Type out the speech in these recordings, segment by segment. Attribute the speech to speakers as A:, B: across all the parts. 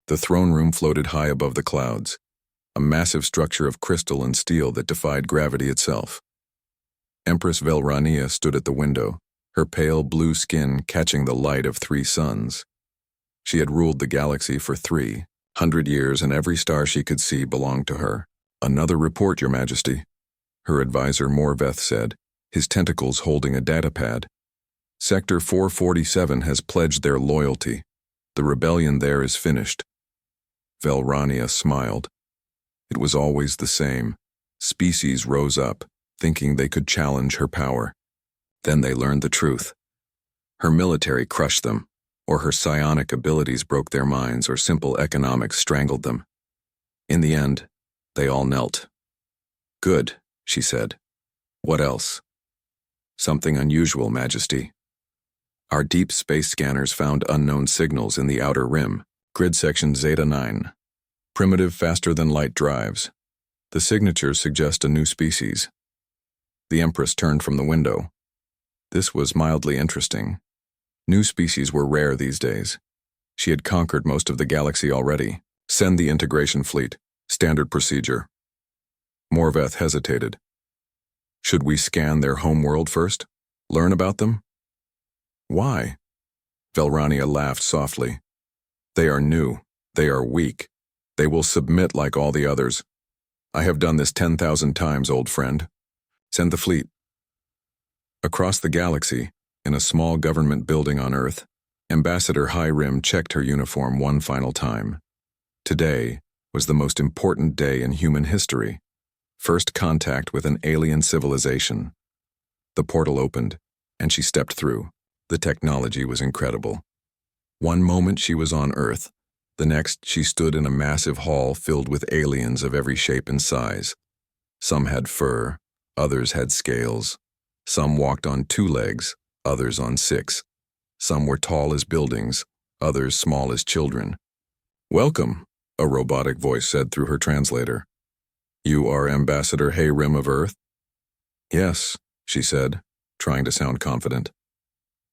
A: The throne room floated high above the clouds, a massive structure of crystal and steel that defied gravity itself. Empress Velrania stood at the window, her pale blue skin catching the light of 3 suns. She had ruled the galaxy for 300 years, and every star she could see belonged to her. "Another report, Your Majesty," her advisor Morveth said, his tentacles holding a datapad. "Sector 447 has pledged their loyalty. The rebellion there is finished." Velrania smiled. It was always the same. Species rose up, thinking they could challenge her power. Then they learned the truth. Her military crushed them, or her psionic abilities broke their minds, or simple economics strangled them. In the end, they all knelt. "Good," she said. "What else?" "Something unusual, Majesty. Our deep space scanners found unknown signals in the outer rim, grid section Zeta 9. Primitive faster-than-light drives. The signatures suggest a new species." The Empress turned from the window. This was mildly interesting. New species were rare these days. She had conquered most of the galaxy already. "Send the integration fleet. Standard procedure." Morveth hesitated. "Should we scan their homeworld first? Learn about them?" "Why?" Velrania laughed softly. "They are new. They are weak. They will submit like all the others. I have done this 10,000 times, old friend. Send the fleet." Across the galaxy, in a small government building on Earth, Ambassador Highrim checked her uniform one final time. Today was the most important day in human history. First contact with an alien civilization. The portal opened, and she stepped through. The technology was incredible. One moment she was on Earth. The next, she stood in a massive hall filled with aliens of every shape and size. Some had fur, others had scales. Some walked on 2 legs, others on 6. Some were tall as buildings, others small as children. "Welcome," a robotic voice said through her translator. "You are Ambassador Highrim of Earth?" "Yes," she said, trying to sound confident.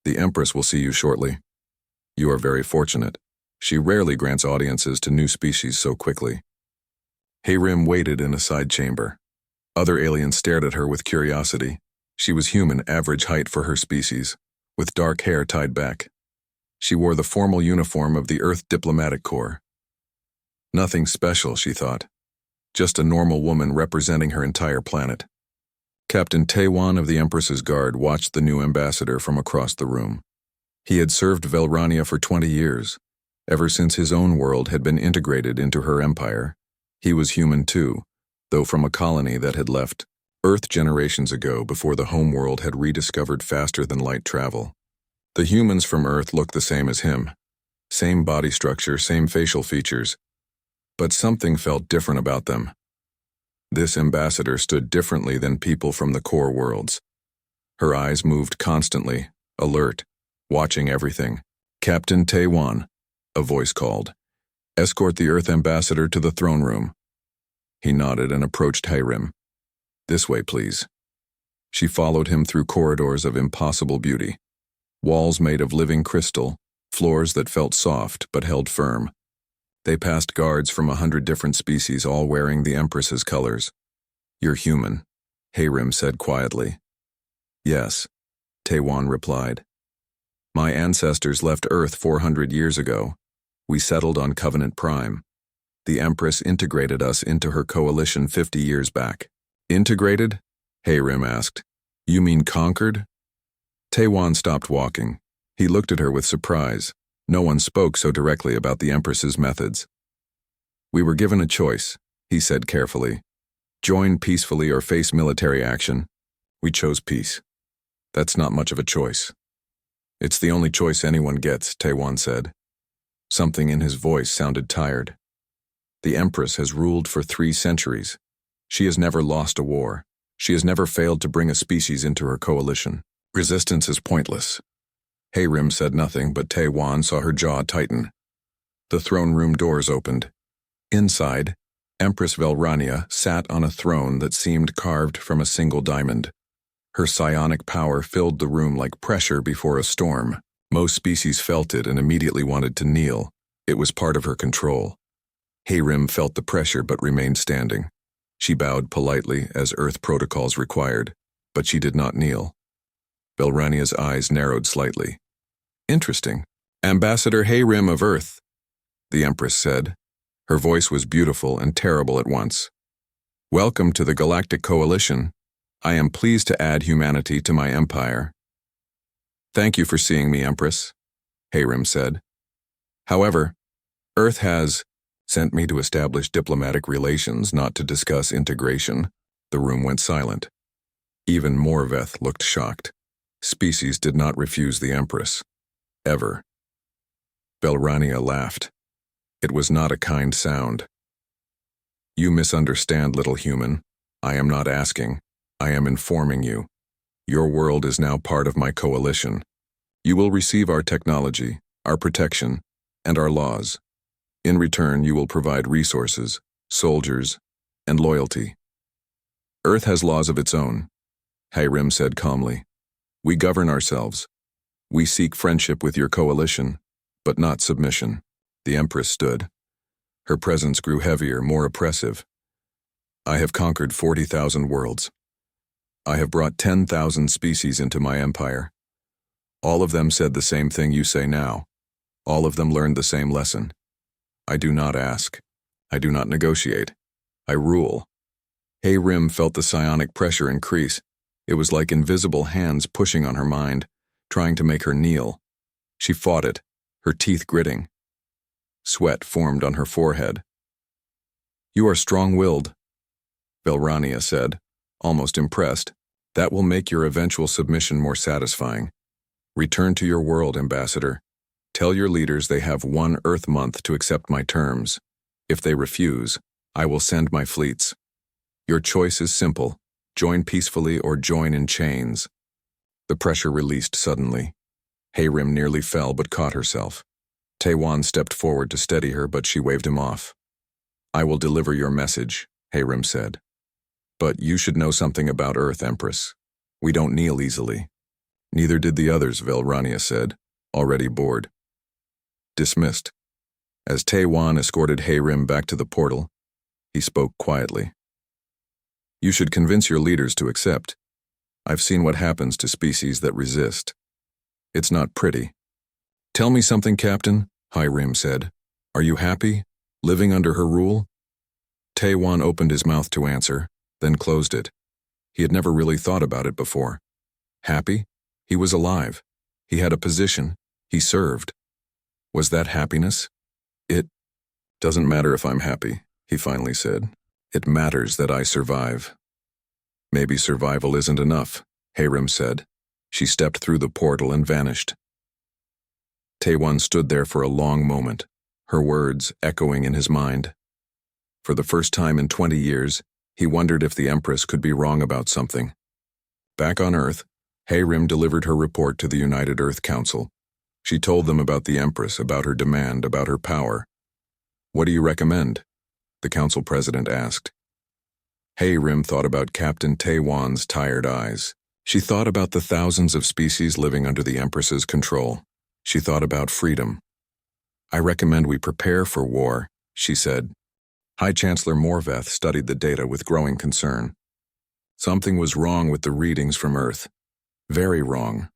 A: "The Empress will see you shortly. You are very fortunate. She rarely grants audiences to new species so quickly." Highrim waited in a side chamber. Other aliens stared at her with curiosity. She was human, average height for her species, with dark hair tied back. She wore the formal uniform of the Earth Diplomatic Corps. Nothing special, she thought. Just a normal woman representing her entire planet. Captain Taiwan of the Empress's Guard watched the new ambassador from across the room. He had served Velrania for 20 years. Ever since his own world had been integrated into her empire, he was human too, though from a colony that had left Earth generations ago before the homeworld had rediscovered faster-than-light travel. The humans from Earth looked the same as him. Same body structure, same facial features. But something felt different about them. This ambassador stood differently than people from the core worlds. Her eyes moved constantly, alert, watching everything. "Captain Taiwan," a voice called. "Escort the Earth ambassador to the throne room." He nodded and approached Highrim. "This way, please." She followed him through corridors of impossible beauty. Walls made of living crystal, floors that felt soft but held firm. They passed guards from 100 different species, all wearing the Empress's colors. "You're human," Highrim said quietly. "Yes," Taiwan replied. "My ancestors left Earth 400 years ago. We settled on Covenant Prime. The Empress integrated us into her coalition 50 years back." "Integrated?" Highrim asked. "You mean conquered?" Taiwan stopped walking. He looked at her with surprise. No one spoke so directly about the Empress's methods. "We were given a choice," he said carefully. "Join peacefully or face military action. We chose peace. That's not much of a choice." "It's the only choice anyone gets," Taiwan said. Something in his voice sounded tired. "The Empress has ruled for 3 centuries. She has never lost a war. She has never failed to bring a species into her coalition. Resistance is pointless." Highrim said nothing, but Taiwan saw her jaw tighten. The throne room doors opened. Inside, Empress Velrania sat on a throne that seemed carved from a single diamond. Her psionic power filled the room like pressure before a storm. Most species felt it and immediately wanted to kneel, It was part of her control. Hayrim felt the pressure but remained standing. She bowed politely, as Earth protocols required, but she did not kneel. Belrania's eyes narrowed slightly. "Interesting. Ambassador Hayrim of Earth," the Empress said. Her voice was beautiful and terrible at once. "Welcome to the Galactic Coalition. I am pleased to add humanity to my empire." "Thank you for seeing me, Empress," Hayrim said. "However, Earth has sent me to establish diplomatic relations, not to discuss integration." The room went silent. Even Morveth looked shocked. Species did not refuse the Empress. Ever. Belrania laughed. It was not a kind sound. "You misunderstand, little human. I am not asking. I am informing you. Your world is now part of my coalition. You will receive our technology, our protection, and our laws. In return, you will provide resources, soldiers, and loyalty. Earth has laws of its own," Hayrim said calmly. "We govern ourselves. We seek friendship with your coalition, but not submission." The Empress stood. Her presence grew heavier, more oppressive. "I have conquered 40,000 worlds. I have brought 10,000 species into my empire. All of them said the same thing you say now. All of them learned the same lesson. I do not ask. I do not negotiate. I rule." Hayrim felt the psionic pressure increase. It was like invisible hands pushing on her mind, trying to make her kneel. She fought it, her teeth gritting. Sweat formed on her forehead. "You are strong-willed," Belrania said, almost impressed. "That will make your eventual submission more satisfying. Return to your world, Ambassador. Tell your leaders they have 1 Earth month to accept my terms. If they refuse, I will send my fleets. Your choice is simple. Join peacefully or join in chains." The pressure released suddenly. Hayrim nearly fell but caught herself. Taiwan stepped forward to steady her, but she waved him off. "I will deliver your message," Hayrim said. "But you should know something about Earth, Empress. We don't kneel easily." "Neither did the others," Belrania said, already bored. Dismissed. As Taiwan escorted Hayrim back to the portal, he spoke quietly. "You should convince your leaders to accept. I've seen what happens to species that resist. It's not pretty." "Tell me something, Captain," Hayrim said. "Are you happy, living under her rule?" Taiwan opened his mouth to answer, then closed it. He had never really thought about it before. Happy? He was alive. He had a position. He served. Was that happiness? "It doesn't matter if I'm happy," he finally said. "It matters that I survive." "Maybe survival isn't enough," Hayrim said. She stepped through the portal and vanished. Taiwan stood there for a long moment, her words echoing in his mind. For the first time in 20 years, he wondered if the Empress could be wrong about something. Back on Earth, Hayrim delivered her report to the United Earth Council. She told them about the Empress, about her demand, about her power. "What do you recommend?" the council president asked. Hayrim thought about Captain Taiwan's tired eyes. She thought about the thousands of species living under the Empress's control. She thought about freedom. "I recommend we prepare for war," she said. High Chancellor Morveth studied the data with growing concern. Something was wrong with the readings from Earth. Very wrong.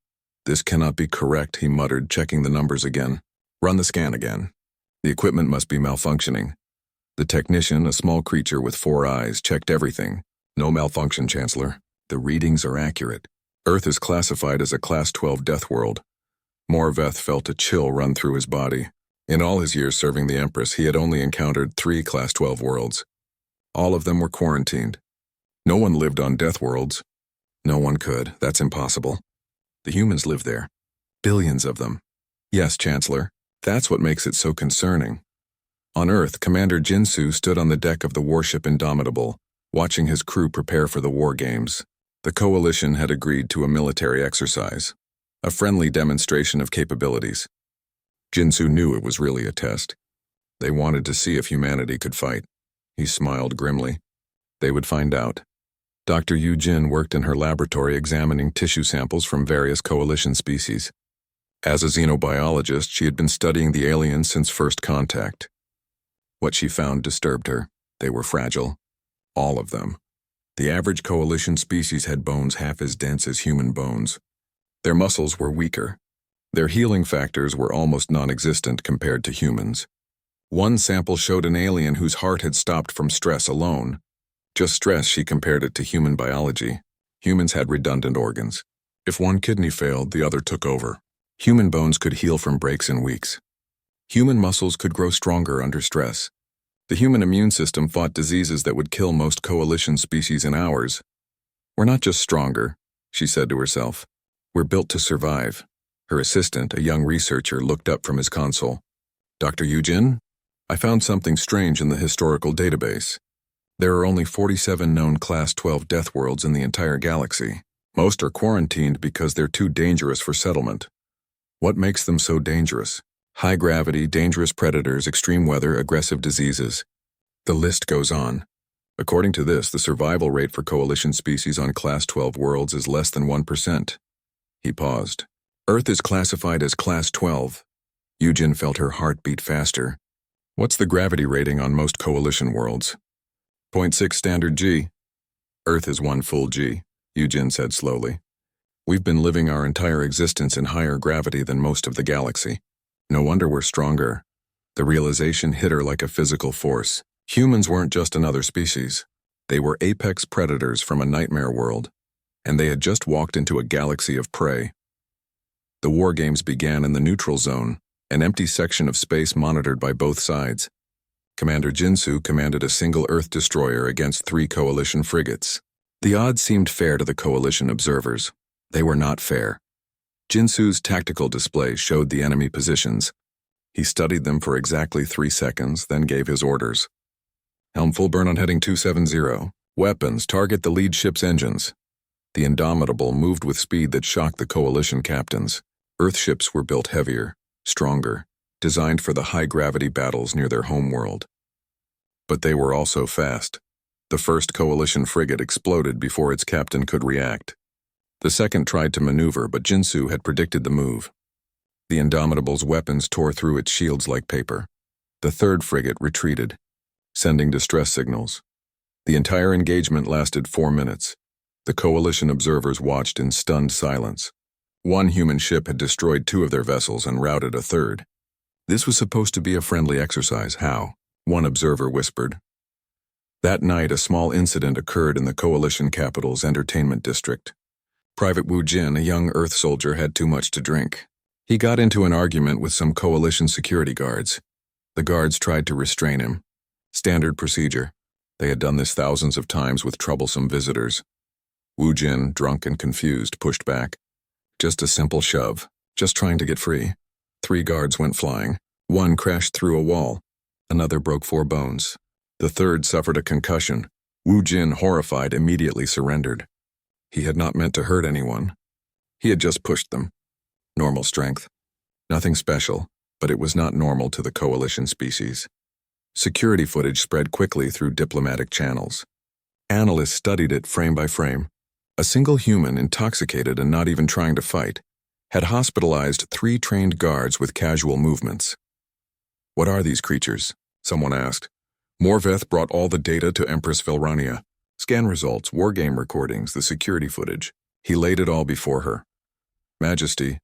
A: "This cannot be correct," he muttered, checking the numbers again. "Run the scan again. The equipment must be malfunctioning." The technician, a small creature with 4 eyes, checked everything. "No malfunction, Chancellor. The readings are accurate. Earth is classified as a Class 12 death world." Morveth felt a chill run through his body. In all his years serving the Empress, he had only encountered 3 Class 12 worlds. All of them were quarantined. No one lived on death worlds. No one could. That's impossible. The humans live there. Billions of them. "Yes, Chancellor. That's what makes it so concerning." On Earth, Commander Jinsu stood on the deck of the warship Indomitable, watching his crew prepare for the war games. The coalition had agreed to a military exercise, a friendly demonstration of capabilities. Jinsu knew it was really a test. They wanted to see if humanity could fight. He smiled grimly. They would find out. Dr. Yu Jin worked in her laboratory examining tissue samples from various coalition species. As a xenobiologist, she had been studying the aliens since first contact. What she found disturbed her. They were fragile. All of them. The average coalition species had bones half as dense as human bones. Their muscles were weaker. Their healing factors were almost non-existent compared to humans. One sample showed an alien whose heart had stopped from stress alone. Just stress, she compared it to human biology. Humans had redundant organs. If one kidney failed, the other took over. Human bones could heal from breaks in weeks. Human muscles could grow stronger under stress. The human immune system fought diseases that would kill most coalition species in hours. We're not just stronger, she said to herself. We're built to survive. Her assistant, a young researcher, looked up from his console. Dr. Yujin, I found something strange in the historical database. There are only 47 known Class 12 Deathworlds in the entire galaxy. Most are quarantined because they're too dangerous for settlement. What makes them so dangerous? High gravity, dangerous predators, extreme weather, aggressive diseases. The list goes on. According to this, the survival rate for coalition species on Class 12 worlds is less than 1%. He paused. Earth is classified as Class 12. Yujin felt her heart beat faster. What's the gravity rating on most coalition worlds? 0.6 standard G. Earth is 1 full G, Yujin said slowly. We've been living our entire existence in higher gravity than most of the galaxy. No wonder we're stronger. The realization hit her like a physical force. Humans weren't just another species. They were apex predators from a nightmare world, and they had just walked into a galaxy of prey. The war games began in the neutral zone, an empty section of space monitored by both sides. Commander Jinsu commanded a single Earth destroyer against 3 coalition frigates. The odds seemed fair to the coalition observers. They were not fair. Jinsu's tactical display showed the enemy positions. He studied them for exactly 3 seconds, then gave his orders. Helm full burn on heading 270. Weapons, target the lead ship's engines. The Indomitable moved with speed that shocked the coalition captains. Earth ships were built heavier, stronger, designed for the high-gravity battles near their homeworld. But they were also fast. The first coalition frigate exploded before its captain could react. The second tried to maneuver, but Jinsu had predicted the move. The Indomitable's weapons tore through its shields like paper. The third frigate retreated, sending distress signals. The entire engagement lasted 4 minutes. The coalition observers watched in stunned silence. One human ship had destroyed 2 of their vessels and routed a third. This was supposed to be a friendly exercise. How? One observer whispered. That night, a small incident occurred in the coalition capital's entertainment district. Private Wu Jin, a young Earth soldier, had too much to drink. He got into an argument with some coalition security guards. The guards tried to restrain him. Standard procedure. They had done this thousands of times with troublesome visitors. Wu Jin, drunk and confused, pushed back. Just a simple shove. Just trying to get free. 3 guards went flying. One crashed through a wall. Another broke 4 bones. The third suffered a concussion. Wu Jin, horrified, immediately surrendered. He had not meant to hurt anyone. He had just pushed them. Normal strength. Nothing special, but it was not normal to the coalition species. Security footage spread quickly through diplomatic channels. Analysts studied it frame by frame. A single human, intoxicated and not even trying to fight, had hospitalized 3 trained guards with casual movements. What are these creatures? Someone asked. Morveth brought all the data to Empress Velrania. Scan results, wargame recordings, the security footage. He laid it all before her. Majesty,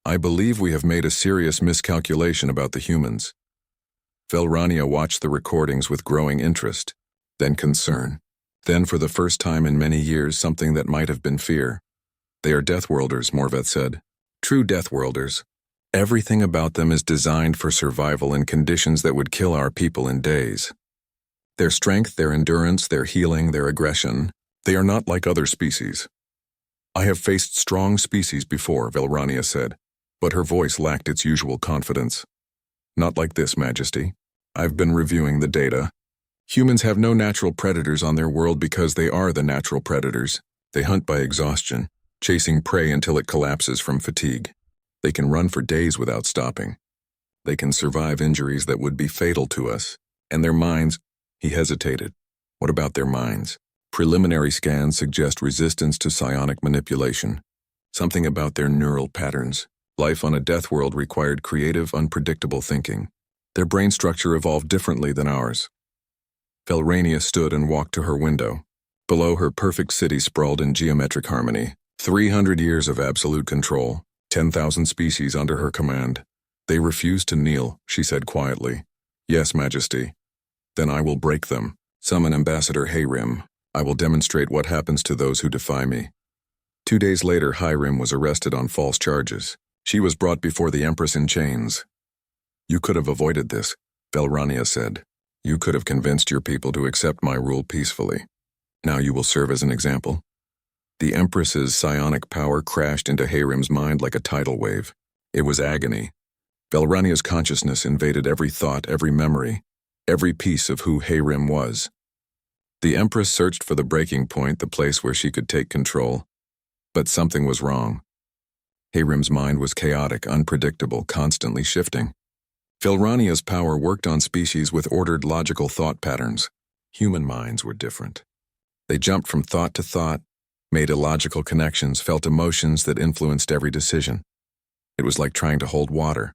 A: I believe we have made a serious miscalculation about the humans. Velrania watched the recordings with growing interest, then concern. Then, for the first time in many years, something that might have been fear. They are Deathworlders, Morveth said. True Deathworlders. Everything about them is designed for survival in conditions that would kill our people in days. Their strength, their endurance, their healing, their aggression, they are not like other species. I have faced strong species before, Velrania said, but her voice lacked its usual confidence. Not like this, Majesty. I've been reviewing the data. Humans have no natural predators on their world because they are the natural predators. They hunt by exhaustion, chasing prey until it collapses from fatigue. They can run for days without stopping. They can survive injuries that would be fatal to us, and their minds... He hesitated. What about their minds? Preliminary scans suggest resistance to psionic manipulation. Something about their neural patterns, Life on a death world required creative, unpredictable thinking. Their brain structure evolved differently than ours. Velrania stood and walked to her window. Below her, perfect city sprawled in geometric harmony. 300 years of absolute control, 10,000 species under her command. They refused to kneel, she said quietly. Yes, Majesty. Then I will break them. Summon Ambassador Hayrim. I will demonstrate what happens to those who defy me. 2 days later, Hayrim was arrested on false charges. She was brought before the Empress in chains. You could have avoided this, Velrania said. You could have convinced your people to accept my rule peacefully. Now you will serve as an example. The Empress's psionic power crashed into Hayrim's mind like a tidal wave. It was agony. Velrania's consciousness invaded every thought, every memory, every piece of who Hayrim was. The Empress searched for the breaking point, the place where she could take control. But something was wrong. Hayrim's mind was chaotic, unpredictable, constantly shifting. Velrania's power worked on species with ordered, logical thought patterns. Human minds were different. They jumped from thought to thought, made illogical connections, felt emotions that influenced every decision. It was like trying to hold water.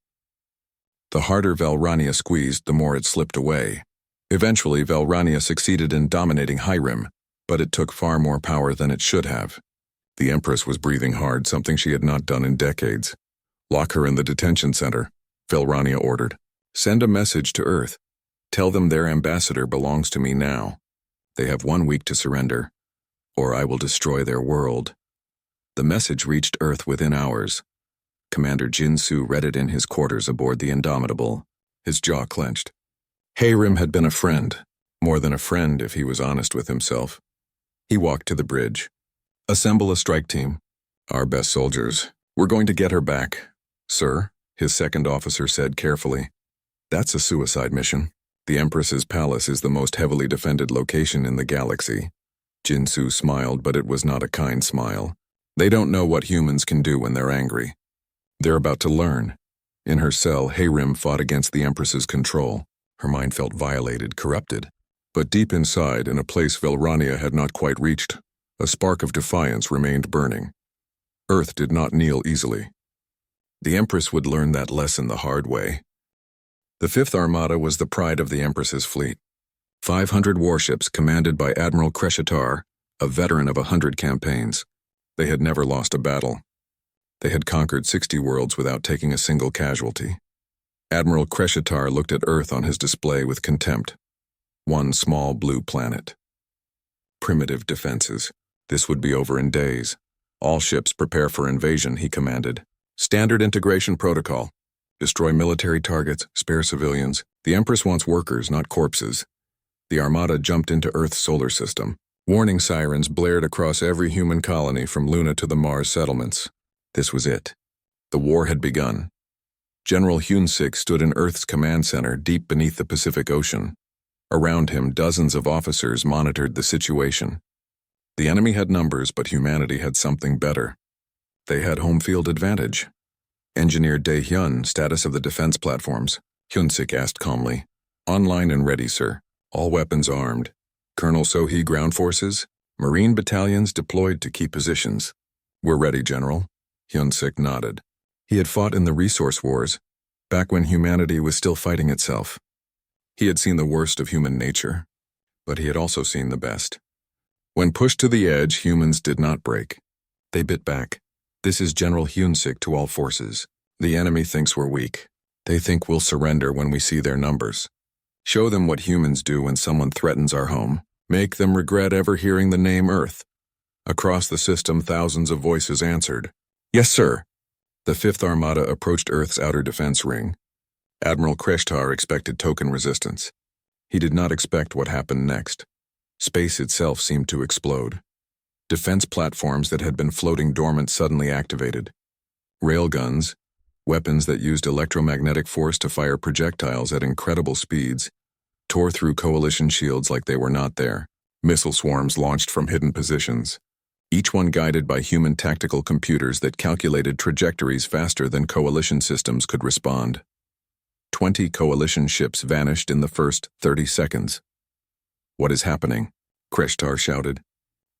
A: The harder Velrania squeezed, the more it slipped away. Eventually, Velrania succeeded in dominating Hayrim, but it took far more power than it should have. The Empress was breathing hard, something she had not done in decades. Lock her in the detention center, Velrania ordered. Send a message to Earth. Tell them their ambassador belongs to me now. They have 1 week to surrender, or I will destroy their world. The message reached Earth within hours. Commander Jinsu read it in his quarters aboard the Indomitable. His jaw clenched. Hayrim had been a friend, more than a friend if he was honest with himself. He walked to the bridge. Assemble a strike team. Our best soldiers. We're going to get her back. Sir, his second officer said carefully. That's a suicide mission. The Empress's palace is the most heavily defended location in the galaxy. Jinsu smiled, but it was not a kind smile. They don't know what humans can do when they're angry. They're about to learn. In her cell, Hayrim fought against the Empress's control. Her mind felt violated, corrupted. But deep inside, in a place Velrania had not quite reached, a spark of defiance remained burning. Earth did not kneel easily. The Empress would learn that lesson the hard way. The Fifth Armada was the pride of the Empress's fleet. 500 warships commanded by Admiral Kreshitar, a veteran of 100 campaigns. They had never lost a battle. They had conquered 60 worlds without taking a single casualty. Admiral Kreshitar looked at Earth on his display with contempt. One small blue planet. Primitive defenses. This would be over in days. All ships prepare for invasion, he commanded. Standard integration protocol. Destroy military targets, spare civilians. The Empress wants workers, not corpses. The Armada jumped into Earth's solar system. Warning sirens blared across every human colony from Luna to the Mars settlements. This was it. The war had begun. General Hunsik stood in Earth's command center deep beneath the Pacific Ocean. Around him, dozens of officers monitored the situation. The enemy had numbers, but humanity had something better. They had home field advantage. Engineer Dae-hyun, status of the defense platforms, Hyunsik asked calmly. Online and ready, sir. All weapons armed. Colonel Sohee ground forces, Marine battalions deployed to key positions. We're ready, General. Hyunsik nodded. He had fought in the resource wars, back when humanity was still fighting itself. He had seen the worst of human nature, but he had also seen the best. When pushed to the edge, humans did not break. They bit back. This is General Hyunsik to all forces. The enemy thinks we're weak. They think we'll surrender when we see their numbers. Show them what humans do when someone threatens our home. Make them regret ever hearing the name Earth. Across the system, thousands of voices answered. Yes, sir. The Fifth Armada approached Earth's outer defense ring. Admiral Kreshitar expected token resistance. He did not expect what happened next. Space itself seemed to explode. Defense platforms that had been floating dormant suddenly activated. Railguns, weapons that used electromagnetic force to fire projectiles at incredible speeds, tore through coalition shields like they were not there. Missile swarms launched from hidden positions, each one guided by human tactical computers that calculated trajectories faster than coalition systems could respond. 20 coalition ships vanished in the first 30 seconds. What is happening? Kreshitar shouted.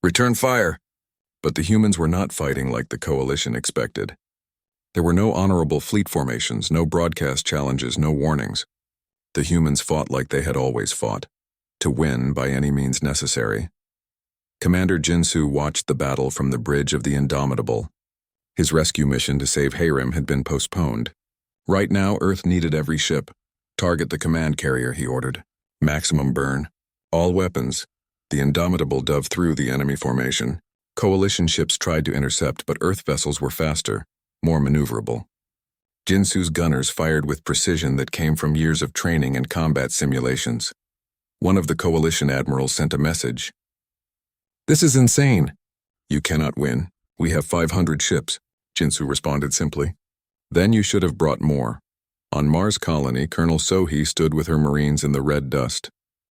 A: Return fire! But the humans were not fighting like the coalition expected. There were no honorable fleet formations, no broadcast challenges, no warnings. The humans fought like they had always fought, to win by any means necessary. Commander Jinsu watched the battle from the bridge of the Indomitable. His rescue mission to save Hayrim had been postponed. Right now, Earth needed every ship. Target the command carrier, he ordered. Maximum burn. All weapons. The Indomitable dove through the enemy formation. Coalition ships tried to intercept, but Earth vessels were faster, more maneuverable. Jinsu's gunners fired with precision that came from years of training and combat simulations. One of the Coalition admirals sent a message. "This is insane. You cannot win. We have 500 ships," Jinsu responded simply. "Then you should have brought more." On Mars Colony, Colonel Sohi stood with her Marines in the red dust.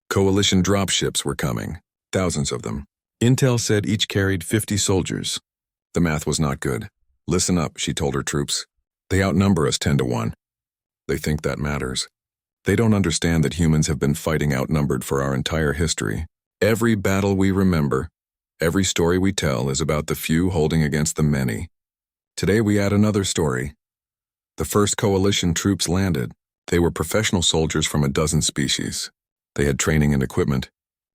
A: Coalition dropships were coming, thousands of them. Intel said each carried 50 soldiers. The math was not good. "Listen up," she told her troops. "They outnumber us 10 to 1. They think that matters. They don't understand that humans have been fighting outnumbered for our entire history. Every battle we remember, every story we tell is about the few holding against the many. Today we add another story. The first coalition troops landed. They were professional soldiers from a dozen species. They had training and equipment.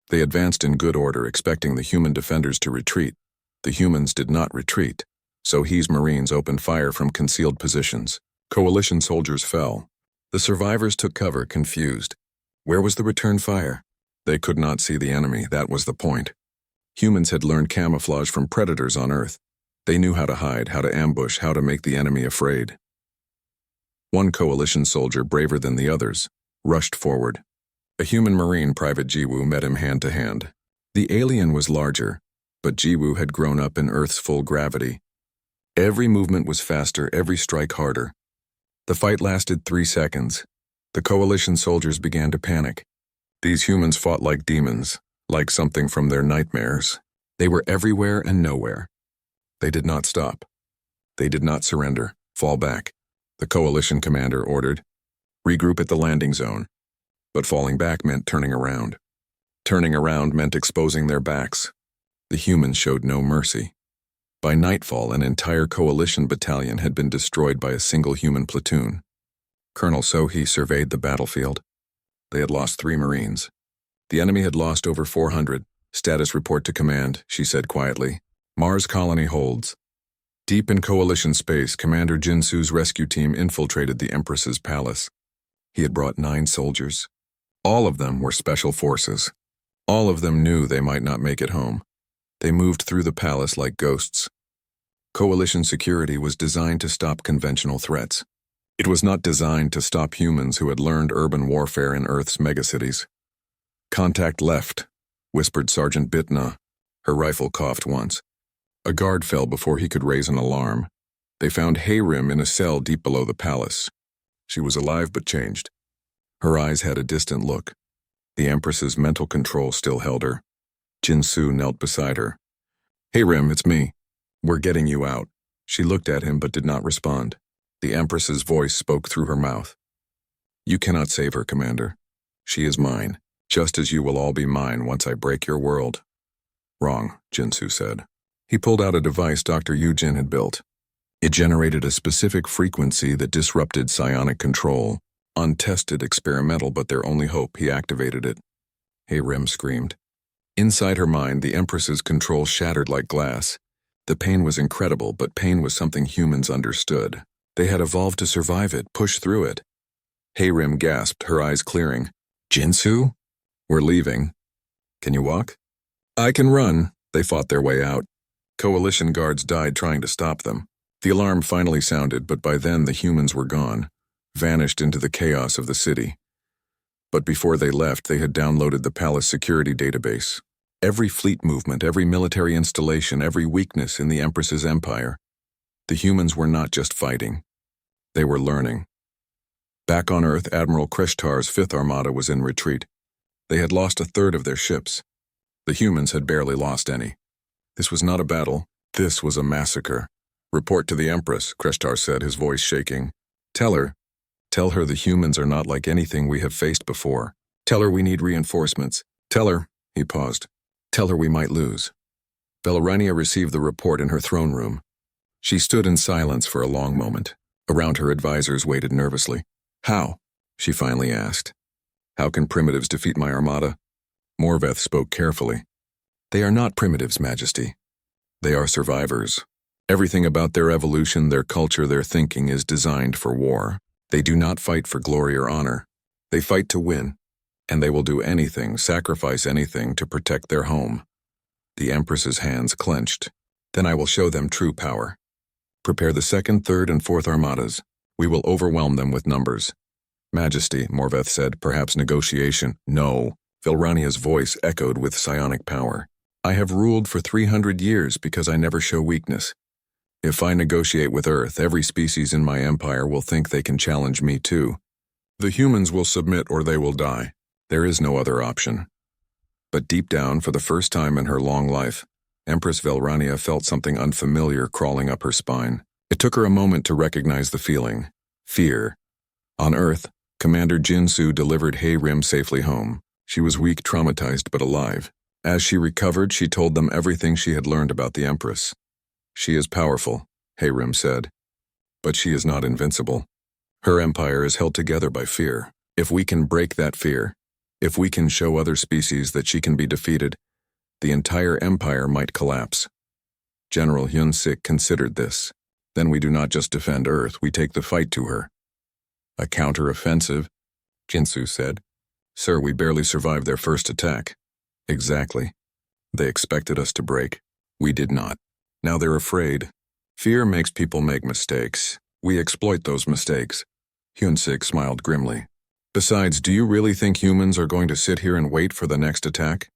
A: They advanced in good order, expecting the human defenders to retreat. The humans did not retreat. Sohi's Marines opened fire from concealed positions. Coalition soldiers fell. The survivors took cover, confused. Where was the return fire? They could not see the enemy, that was the point. Humans had learned camouflage from predators on Earth. They knew how to hide, how to ambush, how to make the enemy afraid. One coalition soldier, braver than the others, rushed forward. A human Marine, Private Jiwoo, met him hand to hand. The alien was larger, but Jiwoo had grown up in Earth's full gravity. Every movement was faster, every strike harder. The fight lasted 3 seconds. The coalition soldiers began to panic. These humans fought like demons, like something from their nightmares. They were everywhere and nowhere. They did not stop. They did not surrender. Fall back. The coalition commander ordered. Regroup at the landing zone. But falling back meant turning around. Turning around meant exposing their backs. The humans showed no mercy. By nightfall, an entire coalition battalion had been destroyed by a single human platoon. Colonel Sohi surveyed the battlefield. They had lost 3 Marines. The enemy had lost over 400. "Status report to command," she said quietly. "Mars Colony holds." Deep in coalition space, Commander Jinsu's rescue team infiltrated the Empress's palace. He had brought 9 soldiers. All of them were special forces. All of them knew they might not make it home. They moved through the palace like ghosts. Coalition security was designed to stop conventional threats. It was not designed to stop humans who had learned urban warfare in Earth's megacities. "Contact left," whispered Sergeant Bitna. Her rifle coughed once. A guard fell before he could raise an alarm. They found Hayrim in a cell deep below the palace. She was alive but changed. Her eyes had a distant look. The Empress's mental control still held her. Jinsu knelt beside her. "Hayrim, it's me. We're getting you out." She looked at him but did not respond. The Empress's voice spoke through her mouth. "You cannot save her, Commander. She is mine, just as you will all be mine once I break your world." "Wrong," Jinsu said. He pulled out a device Dr. Yujin had built. It generated a specific frequency that disrupted psionic control. Untested, experimental, but their only hope. He activated it. Hayrim screamed. Inside her mind, the Empress's control shattered like glass. The pain was incredible, but pain was something humans understood. They had evolved to survive it, push through it. Hayrim gasped, her eyes clearing. "Jinsu? We're leaving. Can you walk?" "I can run." They fought their way out. Coalition guards died trying to stop them. The alarm finally sounded, but by then the humans were gone, vanished into the chaos of the city. But before they left, they had downloaded the palace security database. Every fleet movement, every military installation, every weakness in the Empress's empire. The humans were not just fighting. They were learning. Back on Earth, Admiral Kreshtar's 5th Armada was in retreat. They had lost a third of their ships. The humans had barely lost any. This was not a battle. This was a massacre. "Report to the Empress," Kreshtar said, his voice shaking. Tell her the humans are not like anything we have faced before. Tell her we need reinforcements. Tell her," he paused. "Tell her we might lose." Bellarania received the report in her throne room. She stood in silence for a long moment. Around her, advisors waited nervously. How? She finally asked. How can primitives defeat my armada? Morveth spoke carefully. They are not primitives, Majesty. They are survivors. Everything about their evolution, their culture, their thinking is designed for war. They do not fight for glory or honor. They fight to win, and they will do anything, sacrifice anything to protect their home. The Empress's hands clenched. Then I will show them true power. Prepare the 2nd, 3rd, and 4th armadas. We will overwhelm them with numbers. Majesty, Morveth said, perhaps negotiation. No. Vilrania's voice echoed with psionic power. I have ruled for 300 years because I never show weakness. If I negotiate with Earth, every species in my empire will think they can challenge me too. The humans will submit or they will die. There is no other option. But deep down, for the first time in her long life, Empress Vilrania felt something unfamiliar crawling up her spine. It took her a moment to recognize the feeling. Fear. On Earth, Commander Jinsu delivered Hayrim safely home. She was weak, traumatized, but alive. As she recovered, she told them everything she had learned about the Empress. She is powerful, Hayrim said. But she is not invincible. Her empire is held together by fear. If we can break that fear, if we can show other species that she can be defeated, the entire empire might collapse. General Hyun-sik considered this. Then we do not just defend Earth, we take the fight to her. A counter-offensive, Jinsu said. Sir, we barely survived their first attack. Exactly. They expected us to break. We did not. Now they're afraid. Fear makes people make mistakes. We exploit those mistakes. Hyun-sik smiled grimly. Besides, do you really think humans are going to sit here and wait for the next attack?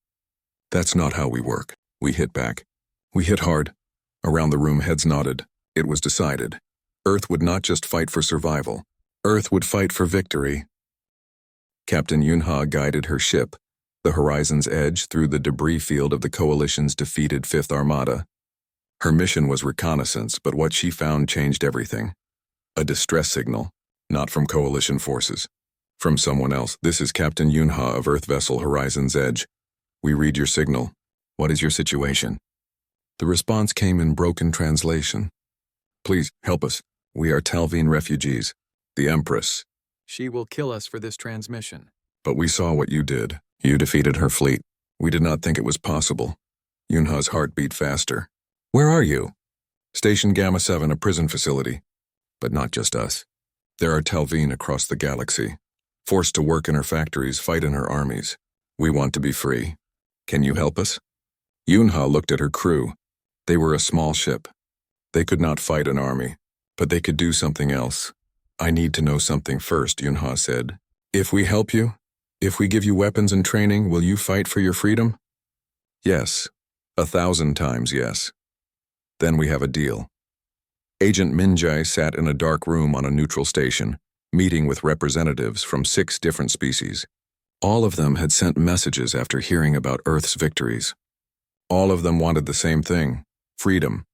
A: That's not how we work. We hit back. We hit hard. Around the room, heads nodded. It was decided. Earth would not just fight for survival. Earth would fight for victory. Captain Yunha guided her ship, the Horizon's Edge, through the debris field of the Coalition's defeated 5th Armada. Her mission was reconnaissance, but what she found changed everything. A distress signal, not from Coalition forces. From someone else. This is Captain Yunha of Earth Vessel Horizon's Edge. We read your signal. What is your situation? The response came in broken translation. Please, help us. We are Talvine refugees. The Empress.
B: She will kill us for this transmission.
A: But we saw what you did. You defeated her fleet. We did not think it was possible. Yunha's heart beat faster. Where are you? Station Gamma 7, a prison facility. But not just us. There are Talvine across the galaxy. Forced to work in her factories, fight in her armies. We want to be free. Can you help us? Yunha looked at her crew. They were a small ship. They could not fight an army, but they could do something else. I need to know something first, Yunha said. If we help you, if we give you weapons and training, will you fight for your freedom? Yes. 1,000 times yes. Then we have a deal. Agent Minjai sat in a dark room on a neutral station, meeting with representatives from 6 different species. All of them had sent messages after hearing about Earth's victories. All of them wanted the same thing, freedom.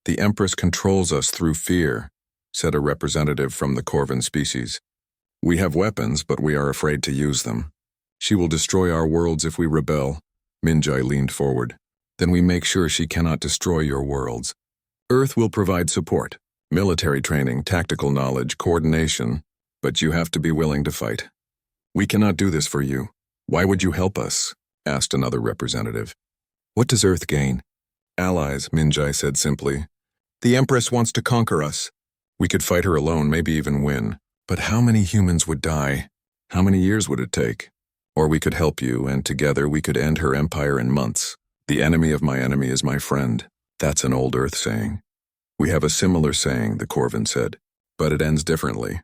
A: The Empress controls us through fear, said a representative from the Corvin species. We have weapons, but we are afraid to use them. She will destroy our worlds if we rebel. Minjai leaned forward. Then we make sure she cannot destroy your worlds. Earth will provide support, military training, tactical knowledge, coordination, but you have to be willing to fight. We cannot do this for you. Why would you help us? Asked another representative. What does Earth gain? Allies, Minjai said simply. The Empress wants to conquer us. We could fight her alone, maybe even win. But how many humans would die? How many years would it take? Or we could help you, and together we could end her empire in months. The enemy of my enemy is my friend. That's an old Earth saying. We have a similar saying, the Corvin said, but it ends differently.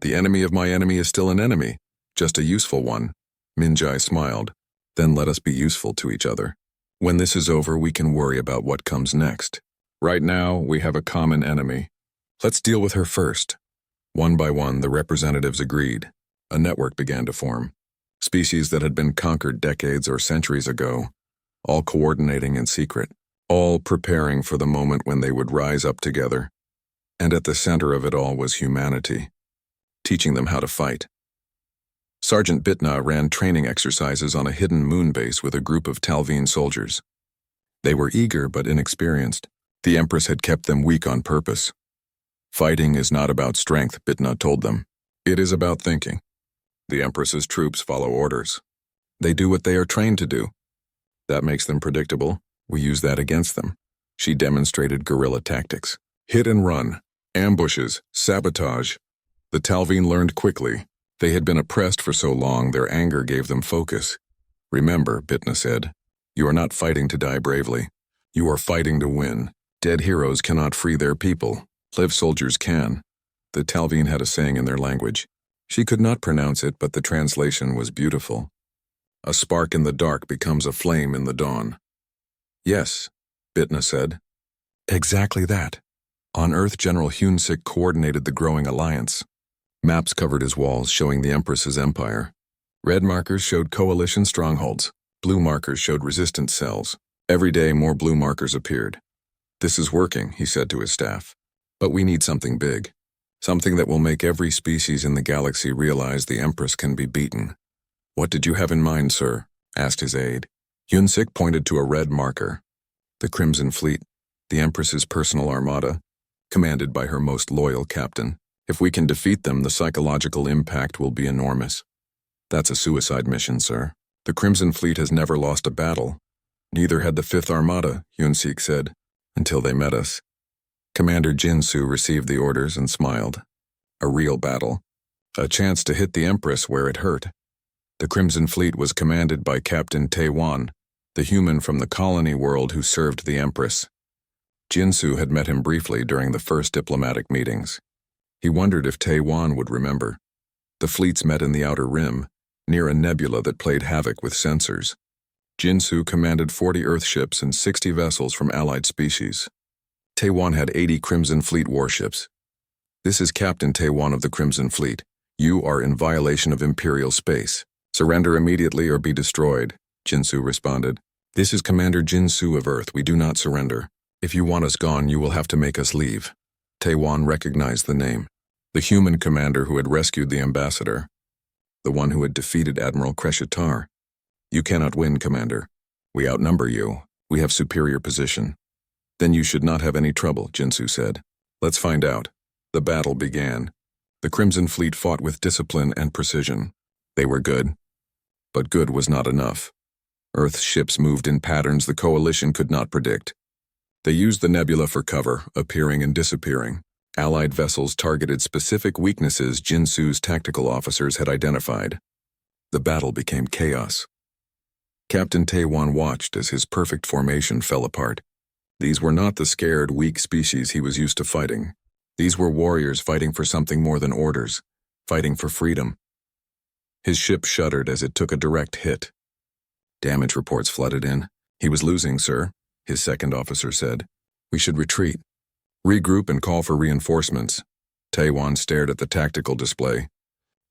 A: The enemy of my enemy is still an enemy, just a useful one. Minjai smiled. Then let us be useful to each other. When this is over, we can worry about what comes next. Right now, we have a common enemy. Let's deal with her first. One by one, the representatives agreed. A network began to form. Species that had been conquered decades or centuries ago, all coordinating in secret, all preparing for the moment when they would rise up together. And at the center of it all was humanity, teaching them how to fight. Sergeant Bitna ran training exercises on a hidden moon base with a group of Talvine soldiers. They were eager but inexperienced. The Empress had kept them weak on purpose. Fighting is not about strength, Bitna told them. It is about thinking. The Empress's troops follow orders. They do what they are trained to do. That makes them predictable. We use that against them. She demonstrated guerrilla tactics. Hit and run, ambushes, sabotage. The Talveen learned quickly. They had been oppressed for so long, their anger gave them focus. Remember, Bitna said, you are not fighting to die bravely. You are fighting to win. Dead heroes cannot free their people. Live soldiers can. The Talveen had a saying in their language. She could not pronounce it, but the translation was beautiful. A spark in the dark becomes a flame in the dawn. Yes, Bitna said. Exactly that. On Earth, General Hunsik coordinated the growing alliance. Maps covered his walls showing the Empress's empire. Red markers showed coalition strongholds. Blue markers showed resistance cells. Every day more blue markers appeared. This is working, he said to his staff. But we need something big. Something that will make every species in the galaxy realize the Empress can be beaten. What did you have in mind, sir? Asked his aide. Hunsik pointed to a red marker. The Crimson Fleet, the Empress's personal armada, commanded by her most loyal captain. If we can defeat them, the psychological impact will be enormous. That's a suicide mission, sir. The Crimson Fleet has never lost a battle. Neither had the Fifth Armada, Hunsik said, until they met us. Commander Jinsu received the orders and smiled. A real battle. A chance to hit the Empress where it hurt. The Crimson Fleet was commanded by Captain Taewan, the human from the colony world who served the Empress. Jinsu had met him briefly during the first diplomatic meetings. He wondered if Taewan would remember. The fleets met in the Outer Rim, near a nebula that played havoc with sensors. Jinsu commanded 40 Earth ships and 60 vessels from allied species. Taewan had 80 Crimson Fleet warships. This is Captain Taewan of the Crimson Fleet. You are in violation of Imperial space. Surrender immediately or be destroyed, Jinsu responded. This is Commander Jinsu of Earth. We do not surrender. If you want us gone, you will have to make us leave. Taewan recognized the name. The human commander who had rescued the ambassador. The one who had defeated Admiral Kreshitar. You cannot win, Commander. We outnumber you. We have superior position. Then you should not have any trouble, Jinsu said. Let's find out. The battle began. The Crimson Fleet fought with discipline and precision. They were good. But good was not enough. Earth's ships moved in patterns the coalition could not predict. They used the nebula for cover, appearing and disappearing. Allied vessels targeted specific weaknesses Jinsu's tactical officers had identified. The battle became chaos. Captain Taewan watched as his perfect formation fell apart. These were not the scared, weak species he was used to fighting. These were warriors fighting for something more than orders, fighting for freedom. His ship shuddered as it took a direct hit. Damage reports flooded in. He was losing, sir, his second officer said. We should retreat. Regroup and call for reinforcements. Taewan stared at the tactical display.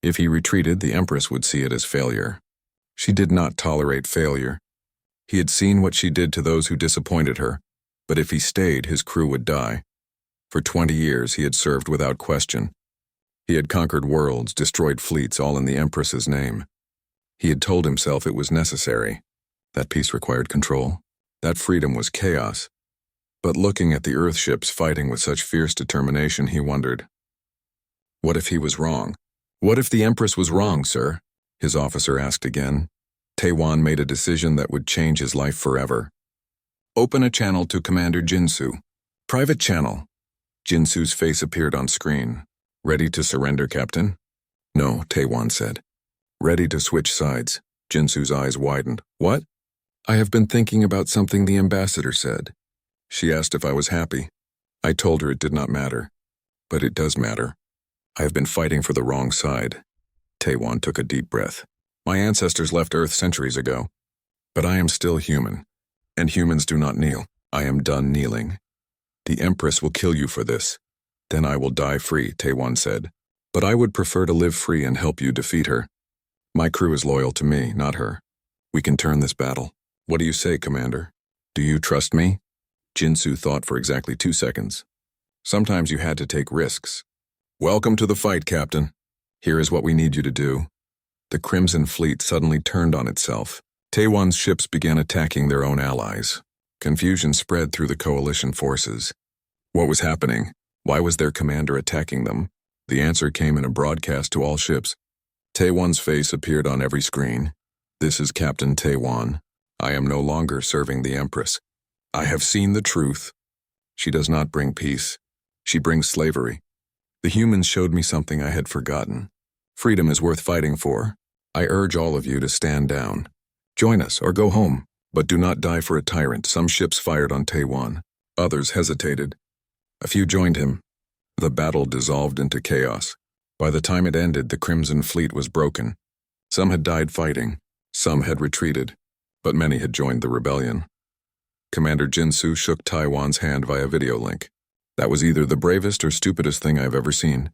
A: If he retreated, the Empress would see it as failure. She did not tolerate failure. He had seen what she did to those who disappointed her. But if he stayed, his crew would die. For 20 years, he had served without question. He had conquered worlds, destroyed fleets, all in the Empress's name. He had told himself it was necessary. That peace required control. That freedom was chaos. But looking at the Earth ships fighting with such fierce determination, he wondered. What if he was wrong? What if the Empress was wrong, sir? His officer asked again. Taewan made a decision that would change his life forever. Open a channel to Commander Jinsu. Private channel. Jinsu's face appeared on screen. Ready to surrender, Captain? No, Taewan said. Ready to switch sides. Jinsu's eyes widened. What? I have been thinking about something the ambassador said. She asked if I was happy. I told her it did not matter. But it does matter. I have been fighting for the wrong side. Taewan took a deep breath. My ancestors left Earth centuries ago. But I am still human. And humans do not kneel. I am done kneeling. The Empress will kill you for this. Then I will die free, Taewan said. But I would prefer to live free and help you defeat her. My crew is loyal to me, not her. We can turn this battle. What do you say, Commander? Do you trust me? Jinsu thought for exactly 2 seconds. Sometimes you had to take risks. Welcome to the fight, Captain. Here is what we need you to do. The Crimson Fleet suddenly turned on itself. Taewan's ships began attacking their own allies. Confusion spread through the coalition forces. What was happening? Why was their commander attacking them? The answer came in a broadcast to all ships. Taewan's face appeared on every screen. This is Captain Taewan. I am no longer serving the Empress. I have seen the truth. She does not bring peace. She brings slavery. The humans showed me something I had forgotten. Freedom is worth fighting for. I urge all of you to stand down. Join us or go home, but do not die for a tyrant. Some ships fired on Taewan. Others hesitated. A few joined him. The battle dissolved into chaos. By the time it ended, the Crimson Fleet was broken. Some had died fighting. Some had retreated, but many had joined the rebellion. Commander Jinsu shook Taewan's hand via video link. That was either the bravest or stupidest thing I've ever seen.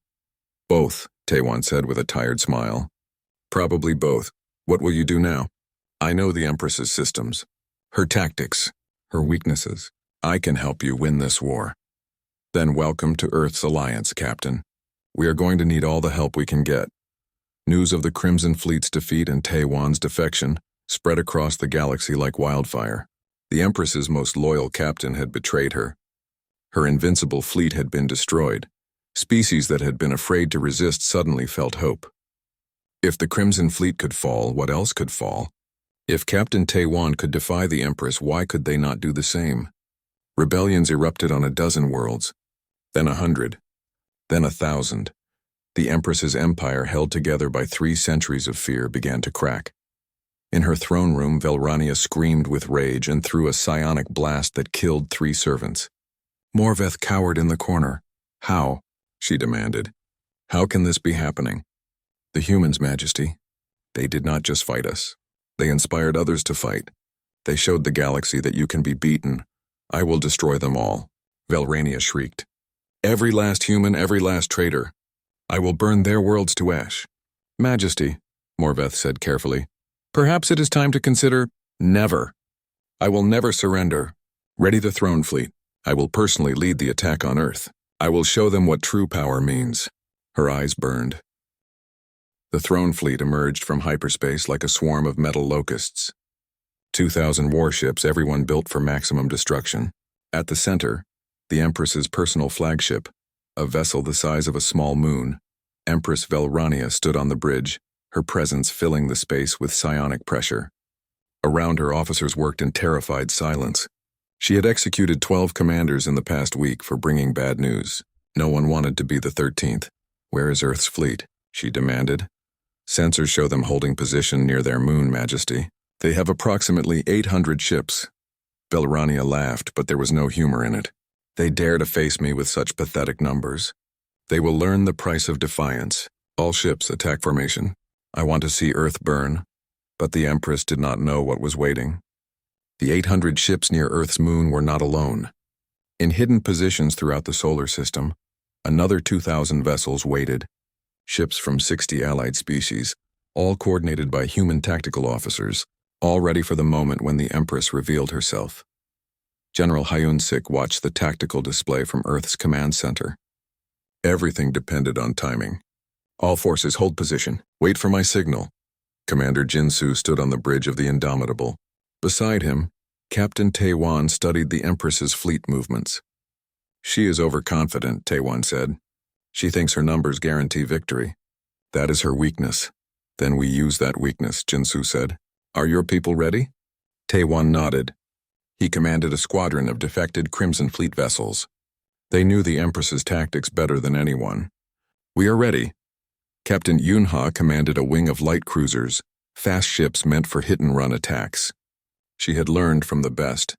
A: Both, Taewan said with a tired smile. Probably both. What will you do now? I know the Empress's systems, her tactics, her weaknesses. I can help you win this war. Then welcome to Earth's alliance, Captain. We are going to need all the help we can get. News of the Crimson Fleet's defeat and Taewan's defection spread across the galaxy like wildfire. The Empress's most loyal captain had betrayed her. Her invincible fleet had been destroyed. Species that had been afraid to resist suddenly felt hope. If the Crimson Fleet could fall, what else could fall? If Captain Taewan could defy the Empress, why could they not do the same? Rebellions erupted on a dozen worlds, then 100, then 1,000. The Empress's empire, held together by 3 centuries of fear, began to crack. In her throne room, Velrania screamed with rage and threw a psionic blast that killed 3 servants. Morveth cowered in the corner. How? She demanded. How can this be happening? The humans, Majesty. They did not just fight us. They inspired others to fight. They showed the galaxy that you can be beaten. I will destroy them all. Velrania shrieked. Every last human, every last traitor. I will burn their worlds to ash. Majesty, Morveth said carefully, perhaps it is time to consider never. I will never surrender. Ready the throne fleet. I will personally lead the attack on Earth. I will show them what true power means. Her eyes burned. The throne fleet emerged from hyperspace like a swarm of metal locusts. 2,000 warships, everyone built for maximum destruction. At the center, the Empress's personal flagship, a vessel the size of a small moon, Empress Velrania stood on the bridge, her presence filling the space with psionic pressure. Around her, officers worked in terrified silence. She had executed 12 commanders in the past week for bringing bad news. No one wanted to be the 13th. Where is Earth's fleet? She demanded. Sensors show them holding position near their moon, Majesty. They have approximately 800 ships. Velrania laughed, but there was no humor in it. They dare to face me with such pathetic numbers. They will learn the price of defiance. All ships, attack formation. I want to see Earth burn. But the Empress did not know what was waiting. The 800 ships near Earth's moon were not alone. In hidden positions throughout the solar system, another 2,000 vessels waited. Ships from 60 allied species, all coordinated by human tactical officers, all ready for the moment when the Empress revealed herself. General Hyun-sik watched the tactical display from Earth's command center. Everything depended on timing. All forces hold position. Wait for my signal. Commander Jinsu stood on the bridge of the Indomitable. Beside him, Captain Taewan studied the Empress's fleet movements. She is overconfident, Taewan said. She thinks her numbers guarantee victory. That is her weakness. Then we use that weakness, Jinsu said. Are your people ready? Taewan nodded. He commanded a squadron of defected Crimson Fleet vessels. They knew the Empress's tactics better than anyone. We are ready. Captain Yunha commanded a wing of light cruisers, fast ships meant for hit-and-run attacks. She had learned from the best.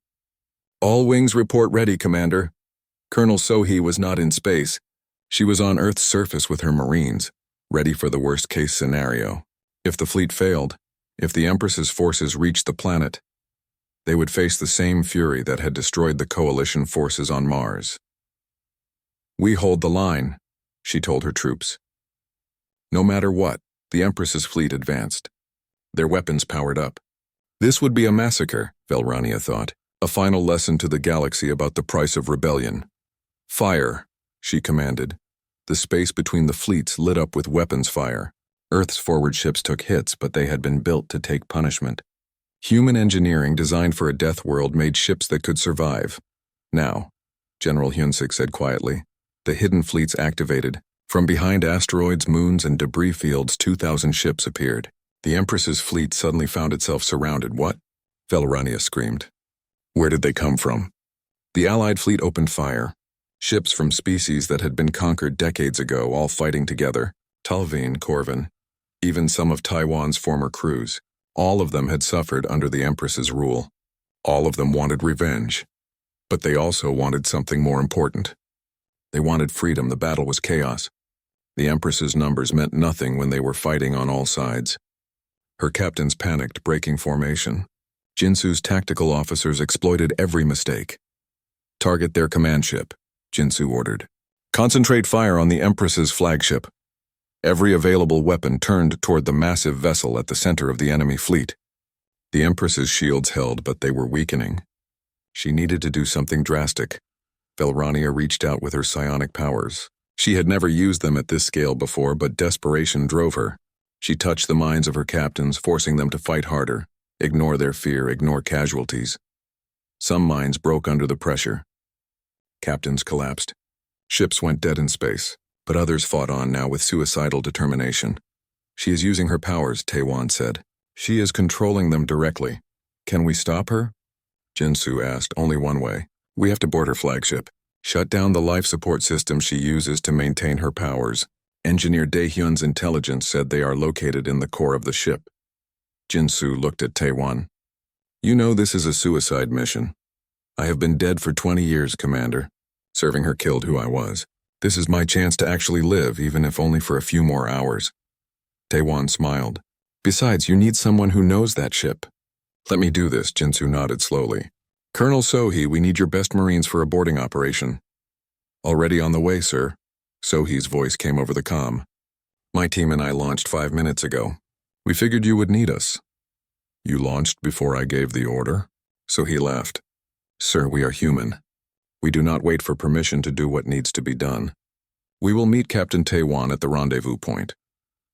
A: All wings report ready, Commander. Colonel Sohee was not in space. She was on Earth's surface with her Marines, ready for the worst-case scenario. If the fleet failed, if the Empress's forces reached the planet, they would face the same fury that had destroyed the coalition forces on Mars. We hold the line, she told her troops. No matter what, the Empress's fleet advanced. Their weapons powered up. This would be a massacre, Velrania thought, a final lesson to the galaxy about the price of rebellion. Fire, she commanded. The space between the fleets lit up with weapons fire. Earth's forward ships took hits, but they had been built to take punishment. Human engineering designed for a death world made ships that could survive. Now, General Hyun-sik said quietly, The hidden fleets activated. From behind asteroids, moons, and debris fields, 2,000 ships appeared. The Empress's fleet suddenly found itself surrounded. What? Velrania screamed. Where did they come from? The Allied fleet opened fire. Ships from species that had been conquered decades ago, all fighting together. Talveen, Corvin, even some of Taiwan's former crews. All of them had suffered under the Empress's rule. All of them wanted revenge. But they also wanted something more important. They wanted freedom. The battle was chaos. The Empress's numbers meant nothing when they were fighting on all sides. Her captains panicked, breaking formation. Jinsu's tactical officers exploited every mistake. Target their command ship, Jinsu ordered. Concentrate fire on the Empress's flagship. Every available weapon turned toward the massive vessel at the center of the enemy fleet. The Empress's shields held, but they were weakening. She needed to do something drastic. Velrania reached out with her psionic powers. She had never used them at this scale before, but desperation drove her. She touched the minds of her captains, forcing them to fight harder, ignore their fear, ignore casualties. Some minds broke under the pressure. Captains collapsed. Ships went dead in space, but others fought on now with suicidal determination. She is using her powers, Taewon said. She is controlling them directly. Can we stop her? Jinsu asked. Only one way. We have to board her flagship. Shut down the life support system she uses to maintain her powers. Engineer Daehyun's intelligence said they are located in the core of the ship. Jinsu looked at Taewon. You know this is a suicide mission. I have been dead for 20 years, Commander. Serving her killed who I was. This is my chance to actually live, even if only for a few more hours. Taewon smiled. Besides, you need someone who knows that ship. Let me do this, Jinsu nodded slowly. Colonel Sohee, we need your best Marines for a boarding operation. Already on the way, sir. Sohee's voice came over the comm. My team and I launched 5 minutes ago. We figured you would need us. You launched before I gave the order? Sohee laughed. Sir, we are human. We do not wait for permission to do what needs to be done. We will meet Captain Taewon at the rendezvous point.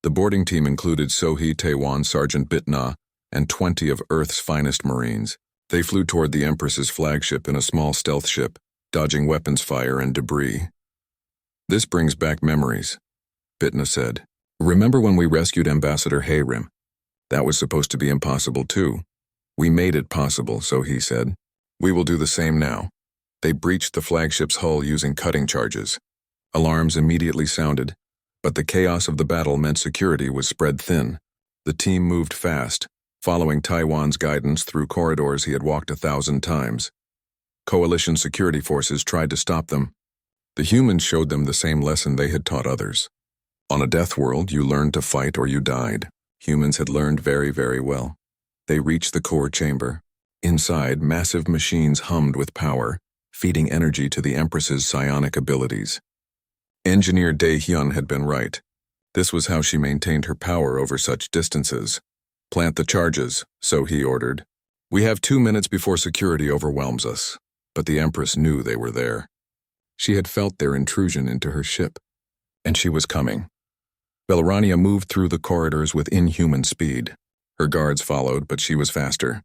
A: The boarding team included Sohee, Taewon, Sergeant Bitna, and 20 of Earth's finest Marines. They flew toward the Empress's flagship in a small stealth ship, dodging weapons fire and debris. This brings back memories, Bitna said. Remember when we rescued Ambassador Hayrim? That was supposed to be impossible too. We made it possible, Sohee said. We will do the same now. They breached the flagship's hull using cutting charges. Alarms immediately sounded, but the chaos of the battle meant security was spread thin. The team moved fast, following Taiwan's guidance through corridors he had walked 1,000 times. Coalition security forces tried to stop them. The humans showed them the same lesson they had taught others. On a death world, you learned to fight or you died. Humans had learned very, very well. They reached the core chamber. Inside, massive machines hummed with power, feeding energy to the Empress's psionic abilities. Engineer Daehyun had been right. This was how she maintained her power over such distances. Plant the charges, Sohee ordered. We have 2 minutes before security overwhelms us. But the Empress knew they were there. She had felt their intrusion into her ship, and she was coming. Velrania moved through the corridors with inhuman speed. Her guards followed, but she was faster.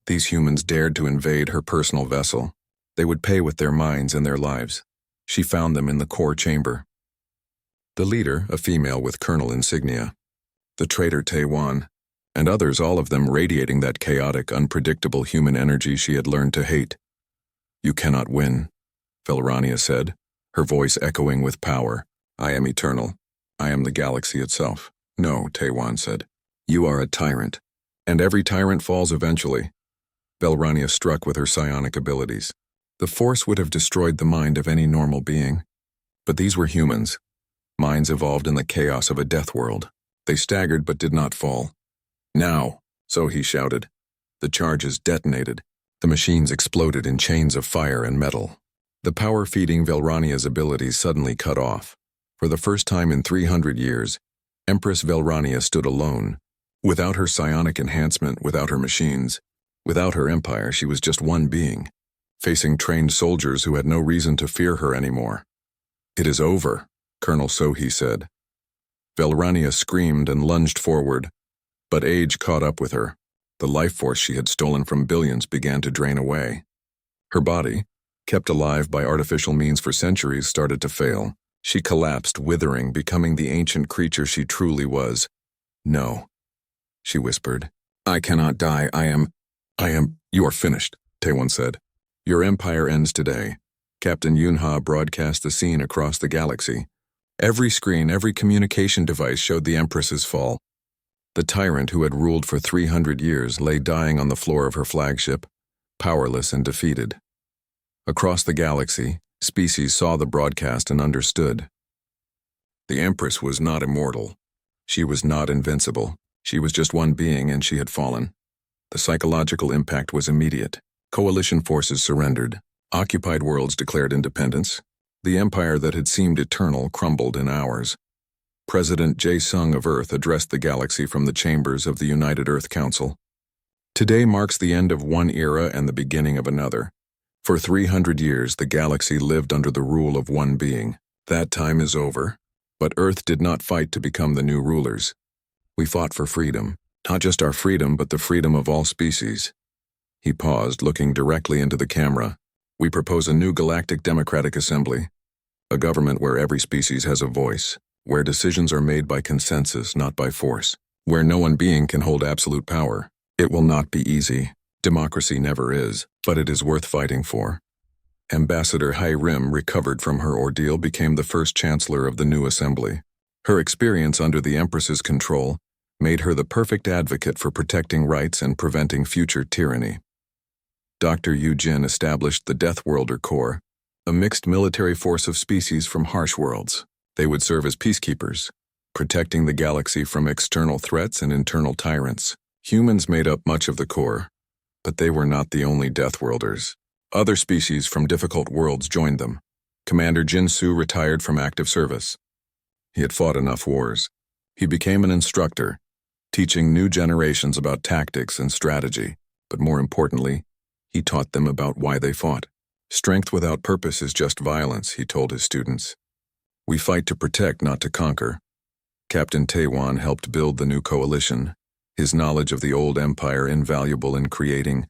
A: These humans dared to invade her personal vessel. They would pay with their minds and their lives. She found them in the core chamber. The leader, a female with colonel insignia. The traitor Taewon, and others, all of them radiating that chaotic, unpredictable human energy she had learned to hate. You cannot win, Velrania said, her voice echoing with power. I am eternal. I am the galaxy itself. No, Taewon said. You are a tyrant, and every tyrant falls eventually. Velrania struck with her psionic abilities. The force would have destroyed the mind of any normal being. But these were humans. Minds evolved in the chaos of a death world. They staggered but did not fall. Now, Sohee shouted. The charges detonated. The machines exploded in chains of fire and metal. The power feeding Velrania's abilities suddenly cut off. For the first time in 300 years, Empress Velrania stood alone. Without her psionic enhancement, without her machines, without her empire, she was just one being, facing trained soldiers who had no reason to fear her anymore. It is over, Colonel Sohee said. Velrania screamed and lunged forward, but age caught up with her. The life force she had stolen from billions began to drain away. Her body, kept alive by artificial means for centuries, started to fail. She collapsed, withering, becoming the ancient creature she truly was. "No," she whispered. "I cannot die. You are finished," Taewon said. "Your empire ends today." Captain Yunha broadcast the scene across the galaxy. Every screen, every communication device showed the Empress's fall. The tyrant who had ruled for 300 years lay dying on the floor of her flagship, powerless and defeated. Across the galaxy, species saw the broadcast and understood. The Empress was not immortal. She was not invincible. She was just one being, and she had fallen. The psychological impact was immediate. Coalition forces surrendered. Occupied worlds declared independence. The empire that had seemed eternal crumbled in hours. President Jae-sung of Earth addressed the galaxy from the chambers of the United Earth Council. Today marks the end of one era and the beginning of another. For 300 years, the galaxy lived under the rule of one being. That time is over, but Earth did not fight to become the new rulers. We fought for freedom, not just our freedom, but the freedom of all species. He paused, looking directly into the camera. We propose a new Galactic Democratic Assembly, a government where every species has a voice, where decisions are made by consensus, not by force, where no one being can hold absolute power. It will not be easy. Democracy never is, but it is worth fighting for. Ambassador Hai Rim, recovered from her ordeal, became the first chancellor of the new assembly. Her experience under the Empress's control made her the perfect advocate for protecting rights and preventing future tyranny. Dr. Yu Jin established the Deathworlder Corps, a mixed military force of species from harsh worlds. They would serve as peacekeepers, protecting the galaxy from external threats and internal tyrants. Humans made up much of the Corps, but they were not the only Deathworlders. Other species from difficult worlds joined them. Commander Jin Su retired from active service. He had fought enough wars. He became an instructor, teaching new generations about tactics and strategy, but more importantly, he taught them about why they fought. Strength without purpose is just violence, he told his students. We fight to protect, not to conquer. Captain Taewon helped build the new coalition, his knowledge of the old empire invaluable in creating